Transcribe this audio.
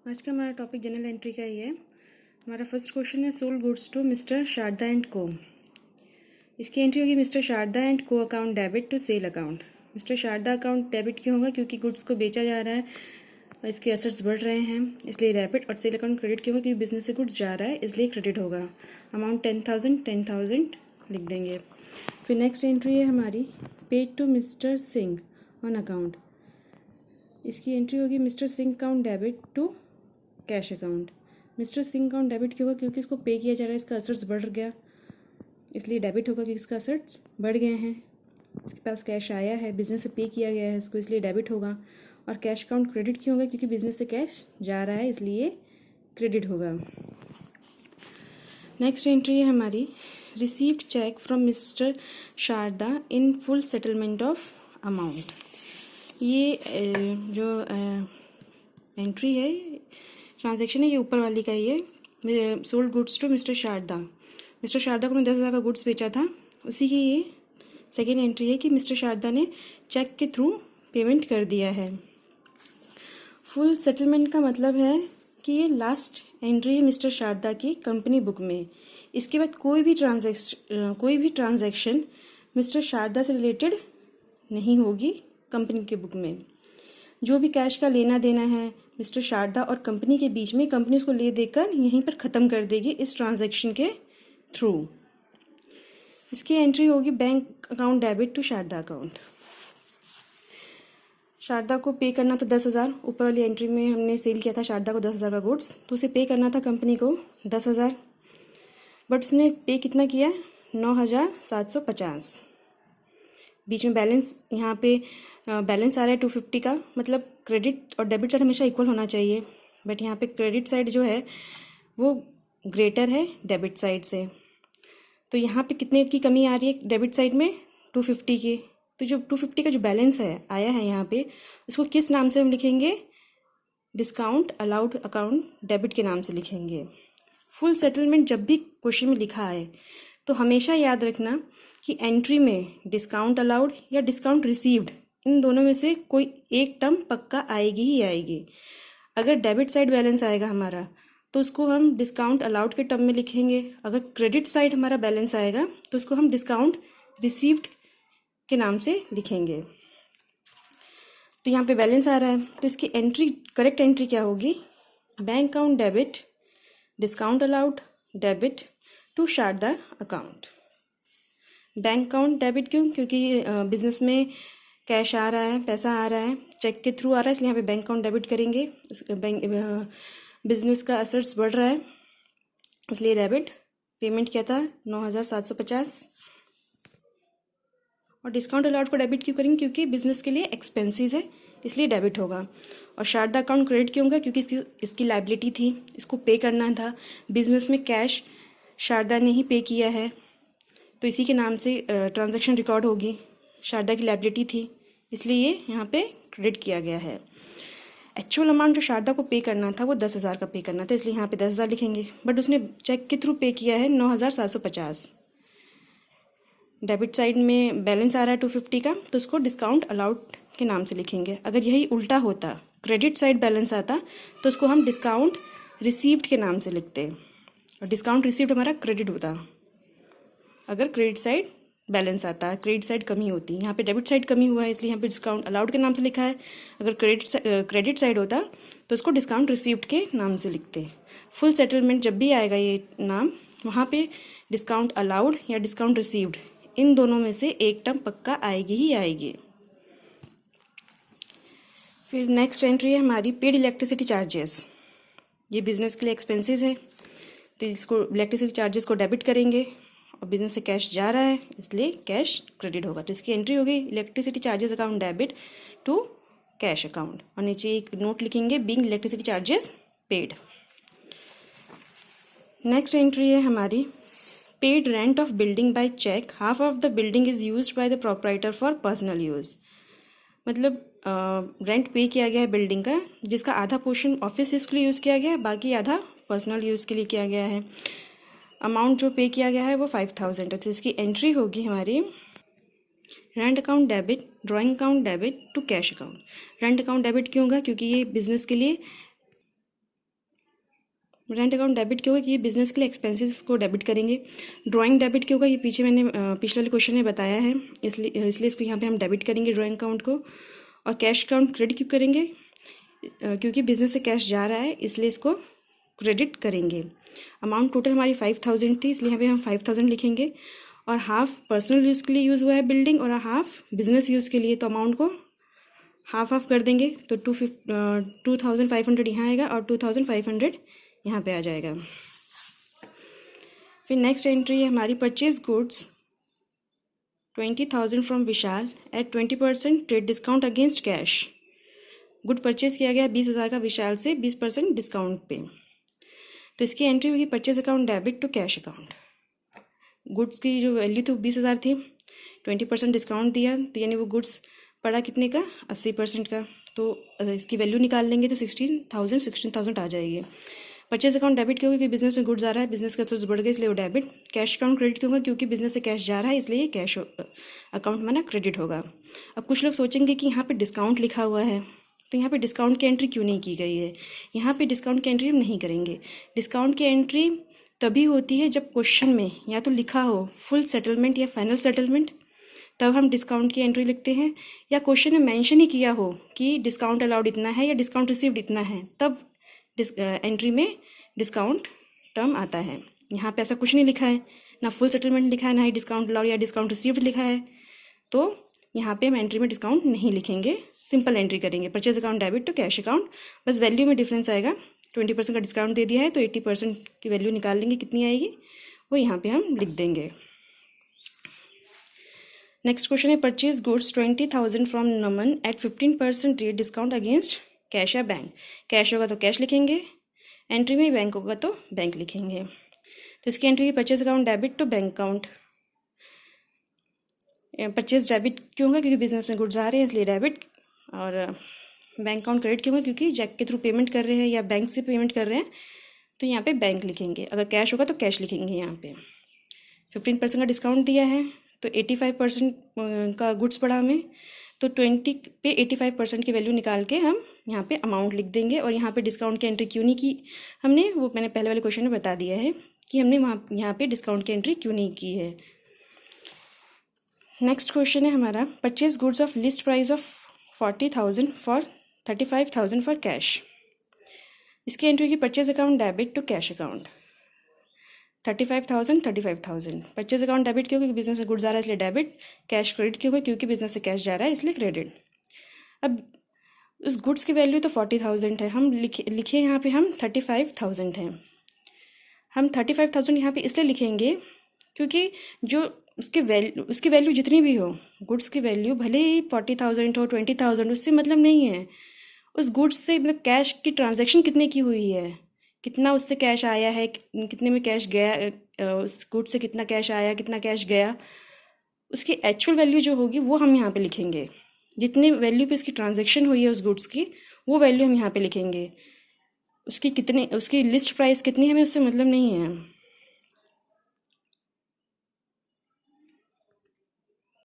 आज का हमारा टॉपिक जनरल एंट्री का ही है। हमारा फर्स्ट क्वेश्चन है sold goods to mister Sharda and co. इसकी एंट्री होगी mister Sharda and co account debit to sale account. Mister Sharda account debit क्यों होगा? क्योंकि गुड्स को बेचा जा रहा है, इसके एसेट्स बढ़ रहे हैं इसलिए डेबिट, और सेल अकाउंट क्रेडिट क्यों होगा? क्योंकि बिजनेस से गुड्स जा रहा है इसलिए क्रेडिट होगा। अमाउंट 10,000 लिख देंगे। फिर नेक्स्ट एंट्री है हमारी paid to mister Singh on account. इसकी एंट्री होगी mister Singh account debit to cash account. Mister Singh account debit क्यों होगा? क्योंकि इसको पे किया जा रहा है, इसका असर्ट्स बढ़ गया इसलिए डेबिट होगा, क्योंकि इसका असर्ट्स बढ़ गए हैं, इसके पास कैश आया है, बिजनेस से पे किया गया है इसको, इसलिए डेबिट होगा। और कैश अकाउंट क्रेडिट क्यों होगा? क्योंकि बिजनेस से कैश जा रहा है इसलिए क्रेडिट होगा। नेक्स्ट एंट्री है हमारी received cheque from mister Sharda in full settlement of amount. ये जो एंट्री है, ट्रांजैक्शन है, ये ऊपर वाली का ही है। Sold goods to mister Sharda. Mister Sharda को 10,000 का गुड्स बेचा था, उसी की ये सेकेंड एंट्री है कि मिस्टर शारदा ने चेक के थ्रू पेमेंट कर दिया है। फुल सेटलमेंट का मतलब है कि ये लास्ट एंट्री है मिस्टर शारदा की कंपनी बुक में। इसके बाद कोई भी ट्रांजैक्शन मिस्टर शारदा से रिलेटेड नहीं होगी कंपनी के बुक में। जो भी कैश का लेना देना है मिस्टर शारदा और कंपनी के बीच में, कंपनी उसको ले देकर यहीं पर ख़त्म कर देगी इस ट्रांजैक्शन के थ्रू। इसकी एंट्री होगी bank account debit to Sharda account. Sharda को पे करना था 10,000। ऊपर वाली एंट्री में हमने सेल किया था शारदा को 10,000 का गुड्स, तो उसे पे करना था कंपनी को 10,000, बट उसने पे कितना किया? 9,750। बीच में बैलेंस, यहाँ पे बैलेंस आ रहा है 250 का, मतलब क्रेडिट और डेबिट साइड हमेशा इक्वल होना चाहिए, बट यहाँ पे क्रेडिट साइड जो है वो ग्रेटर है डेबिट साइड से। तो यहाँ पे कितने की कमी आ रही है डेबिट साइड में? 250 की। तो जो 250 का जो बैलेंस है आया है यहाँ पे, उसको किस नाम से हम लिखेंगे? डिस्काउंट अलाउड अकाउंट डेबिट के नाम से लिखेंगे। फुल सेटलमेंट जब भी क्वेश्चन में लिखा है तो हमेशा याद रखना कि एंट्री में डिस्काउंट अलाउड या डिस्काउंट रिसीव्ड, इन दोनों में से कोई एक टर्म पक्का आएगी ही आएगी। अगर डेबिट साइड बैलेंस आएगा हमारा तो उसको हम डिस्काउंट अलाउड के टर्म में लिखेंगे। अगर क्रेडिट साइड हमारा बैलेंस आएगा तो उसको हम डिस्काउंट रिसीव्ड के नाम से लिखेंगे। तो यहाँ पे बैलेंस आ रहा है, तो इसकी एंट्री, करेक्ट एंट्री क्या होगी? Bank account debit discount allowed debit to Sharda account. Bank account debit क्यों? क्योंकि बिजनेस में कैश आ रहा है, पैसा आ रहा है, चेक के थ्रू आ रहा है, इसलिए यहाँ पे बैंक अकाउंट डेबिट करेंगे। बैंक बिजनेस का असर्ट्स बढ़ रहा है इसलिए डेबिट। पेमेंट क्या था? 9,750। और डिस्काउंट अलाउड को डेबिट क्यों करेंगे? क्योंकि बिजनेस के लिए एक्सपेंसेस है इसलिए डेबिट होगा। और शारदा अकाउंट क्रेडिट क्यों होगा? क्योंकि इसकी लाइबिलिटी थी, इसको पे करना था, बिजनेस में कैश शारदा ने ही पे किया है तो इसी के नाम से ट्रांजैक्शन रिकॉर्ड होगी। शारदा की लाइबिलिटी थी इसलिए ये यहाँ पे क्रेडिट किया गया है। एक्चुअल अमाउंट जो शारदा को पे करना था वो 10,000 का पे करना था, इसलिए यहाँ पे 10,000 लिखेंगे, बट उसने चेक के थ्रू पे किया है 9,750। डेबिट साइड में बैलेंस आ रहा है 250 का, तो उसको डिस्काउंट अलाउड के नाम से लिखेंगे। अगर यही उल्टा होता, क्रेडिट साइड बैलेंस आता, तो उसको हम डिस्काउंट रिसीव्ड के नाम से लिखते, और डिस्काउंट रिसीव्ड हमारा क्रेडिट होता। अगर क्रेडिट साइड बैलेंस आता है, क्रेडिट साइड कमी होती, यहाँ पे डेबिट साइड कमी हुआ है इसलिए यहाँ पे डिस्काउंट अलाउड के नाम से लिखा है। अगर क्रेडिट साइड होता तो उसको डिस्काउंट रिसीव्ड के नाम से लिखते। फुल सेटलमेंट जब भी आएगा ये नाम, वहाँ पे डिस्काउंट अलाउड या डिस्काउंट रिसीव्ड, इन दोनों में से एक टर्म पक्का आएगी ही आएगी। फिर नेक्स्ट एंट्री है हमारी पेड इलेक्ट्रिसिटी चार्जेस। ये बिजनेस के लिए एक्सपेंसेस है तो इसको इलेक्ट्रिसिटी चार्जेस को डेबिट करेंगे, और बिजनेस से कैश जा रहा है इसलिए कैश क्रेडिट होगा। तो इसकी एंट्री होगी electricity charges account debit to cash account, और नीचे एक नोट लिखेंगे being electricity charges paid. Next entry है हमारी paid rent of building by cheque, half of the building is used by the proprietor for personal use. मतलब rent pay किया गया है बिल्डिंग का, जिसका आधा पोर्शन ऑफिस यूज़ के लिए यूज़ किया गया है, बाकी आधा पर्सनल यूज़ के लिए किया गया है। अमाउंट जो पे किया गया है वो 5,000 है, तो इसकी एंट्री होगी हमारी rent account debit drawing account debit to cash account. Rent account debit क्यों होगा? क्योंकि ये बिजनेस के लिए रेंट अकाउंट डेबिट क्यों होगा, ये बिजनेस के लिए एक्सपेंसेस को डेबिट करेंगे। ड्राइंग डेबिट क्यों होगा, ये पीछे मैंने पिछले वाले क्वेश्चन में बताया है, इसलिए इसको यहाँ पे हम डेबिट करेंगे ड्राइंग अकाउंट को। और कैश अकाउंट क्रेडिट क्यों करेंगे, क्योंकि बिजनेस से कैश जा रहा है इसलिए इसको क्रेडिट करेंगे। अमाउंट टोटल हमारी 5000 थी, इसलिए यहाँ पे हम 5000 लिखेंगे। और हाफ पर्सनल यूज़ के लिए यूज़ हुआ है बिल्डिंग और हाफ बिजनेस यूज़ के लिए, तो अमाउंट को हाफ हाफ कर देंगे। तो 2500 यहाँ आएगा और 2500 यहाँ पे आ जाएगा। फिर नेक्स्ट एंट्री है हमारी purchase goods 20,000 from Vishal at 20% trade discount against cash. Good purchase किया गया 20,000 का विशाल से 20% डिस्काउंट पे। तो इसकी एंट्री होगी purchase account debit to cash account. Goods की जो वैल्यू थी 20,000 थी, 20% डिस्काउंट दिया तो यानी वो गुड्स पड़ा कितने का, 80% का। तो इसकी वैल्यू निकाल लेंगे तो 16,000 आ जाएगी। परचेज अकाउंट डेबिट क्यों, क्योंकि बिजनेस में गुड्स आ रहा है, बिजनेस का सोर्स बढ़ गया इसलिए वो डेबिट। कैश अकाउंट क्रेडिट क्यों होगा, क्योंकि बिजनेस से कैश जा रहा है इसलिए कैश अकाउंट माना क्रेडिट होगा। अब कुछ लोग सोचेंगे कि यहाँ पे डिस्काउंट लिखा हुआ है तो यहाँ पे डिस्काउंट की एंट्री क्यों नहीं की गई है। यहाँ पे डिस्काउंट की एंट्री हम नहीं करेंगे। डिस्काउंट की एंट्री तभी होती है जब क्वेश्चन में या तो लिखा हो फुल सेटलमेंट या फाइनल सेटलमेंट, तब हम डिस्काउंट की एंट्री लिखते हैं। या क्वेश्चन में मेंशन ही किया हो कि डिस्काउंट अलाउड इतना है या डिस्काउंट रिसीव्ड इतना है, तब एंट्री में डिस्काउंट टर्म आता है। यहाँ पे ऐसा कुछ नहीं लिखा है, ना फुल सेटलमेंट लिखा है, ना ही डिस्काउंट अलाउड या डिस्काउंट रिसीव्ड लिखा है, तो यहाँ पे हम एंट्री में डिस्काउंट नहीं लिखेंगे, सिंपल एंट्री करेंगे purchase account debit to cash account. बस वैल्यू में डिफरेंस आएगा, 20% का डिस्काउंट दे दिया है तो 80% की वैल्यू निकाल लेंगे, कितनी आएगी वो यहाँ पे हम लिख देंगे। नेक्स्ट क्वेश्चन है purchase goods 20,000 from Naman at 15% rate discount against cash या बैंक। कैश होगा तो कैश लिखेंगे, एंट्री में बैंक होगा तो बैंक लिखेंगे। तो इसकी entry purchase account debit to bank account. Purchase debit क्यों होगा, क्योंकि बिजनेस में गुड्स आ रहे हैं इसलिए डेबिट। और बैंक अकाउंट क्रेडिट क्यों होगा, क्योंकि चेक के थ्रू पेमेंट कर रहे हैं या बैंक से पेमेंट कर रहे हैं तो यहाँ पे बैंक लिखेंगे। अगर कैश होगा तो कैश लिखेंगे। यहाँ पे 15% का डिस्काउंट दिया है तो 85% का गुड्स पड़ा हमें, तो 20 पे 85% की वैल्यू निकाल के हम यहाँ पे अमाउंट लिख देंगे। और यहाँ पे डिस्काउंट की एंट्री क्यों नहीं की हमने, वो मैंने पहले वाले क्वेश्चन में बता दिया है कि हमने यहाँ पे डिस्काउंट की एंट्री क्यों नहीं की है। नेक्स्ट क्वेश्चन है हमारा purchase goods of list price of 40,000 for 35,000 for cash. इसकी एंट्री की purchase account debit to cash account. 35,000 purchase account debit क्यों, क्योंकि बिजनेस में गुड्स आ रहा है इसलिए डेबिट। कैश क्रेडिट क्यों, क्योंकि बिजनेस से कैश जा रहा है इसलिए क्रेडिट। अब उस गुड्स की वैल्यू तो 40,000 है, हम लिखे यहाँ पे हम 35,000 है। हम 35,000 यहाँ पे इसलिए लिखेंगे क्योंकि जो उसकी वैल्यू जितनी भी हो, गुड्स की वैल्यू भले ही 40,000 हो 20,000, उससे मतलब नहीं है। उस गुड्स से मतलब कैश की ट्रांजैक्शन कितने की हुई है, कितना उससे कैश आया है, कितने में कैश गया, उस गुड्स से कितना कैश आया कितना कैश गया, उसकी एक्चुअल वैल्यू जो होगी वो हम यहाँ पे लिखेंगे। जितनी वैल्यू पे उसकी ट्रांजैक्शन हुई है उस गुड्स की, वो वैल्यू हम यहाँ पे लिखेंगे। उसकी लिस्ट प्राइस कितनी है हमें उससे मतलब नहीं है।